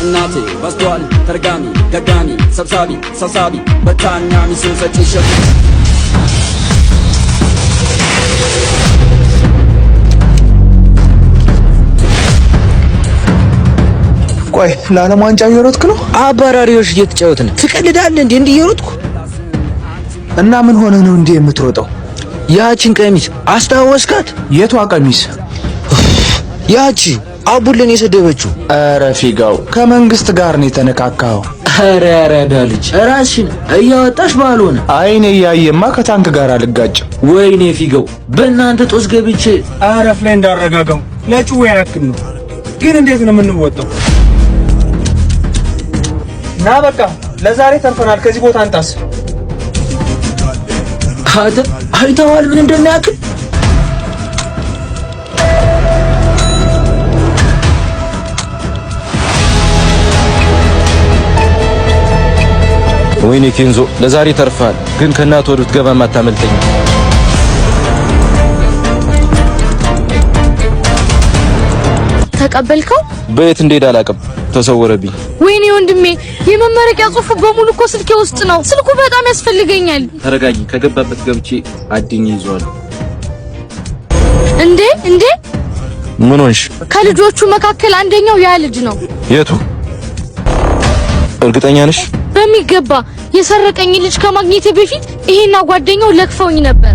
እናቴ በስቷል ተርጋሚ ደጋሚ ሰብሳቢ በታኛ ሚስን ሰጪሽ ቆይ ለዓለም ዋንጫ እየሮጥክ ነው? አባራሪዎች እየተጫወትን ትቀልዳለህ እንዴ? እየሮጥኩ እና ምን ሆነ ነው እንዴ የምትሮጠው? ያቺን ቀሚስ አስታወስካት? የቷ ቀሚስ? ያቺ አቡልን የሰደበችው። ኧረ ፊጋው ከመንግስት ጋር ነው የተነካካው። ኧረ ያራዳ ልጅ ራስሽን እያወጣሽ ባልሆነ አይኔ ያየማ ከታንክ ጋር አልጋጭም። ወይኔ ፊጋው በእናንተ ጦስ ገብቼ አረፍ ላይ እንዳረጋጋው ለጭው ያክል ነው። ግን እንዴት ነው የምንወጣው? ና በቃ ለዛሬ ተርፈናል። ከዚህ ቦታ አንጣስ። አይተዋል ምን እንደሚያክል? ወይኔ ኬንዞ ለዛሬ ተርፋል። ግን ከናት ወዱት ገባ ማታመልጠኝ። ተቀበልከው? በየት እንደሄደ አላውቅም፣ ተሰወረብኝ። ወይኔ ወንድሜ የመመረቂያ ጽሑፍ በሙሉ እኮ ስልኬ ውስጥ ነው። ስልኩ በጣም ያስፈልገኛል። ተረጋጊ፣ ከገባበት ገብቼ አድኝ ይዟል። እንዴ ምን ሆንሽ? ከልጆቹ መካከል አንደኛው ያ ልጅ ነው። የቱ? እርግጠኛ ነሽ? በሚገባ የሰረቀኝ ልጅ ከማግኘቴ በፊት ይሄና ጓደኛው ለክፈውኝ ነበር።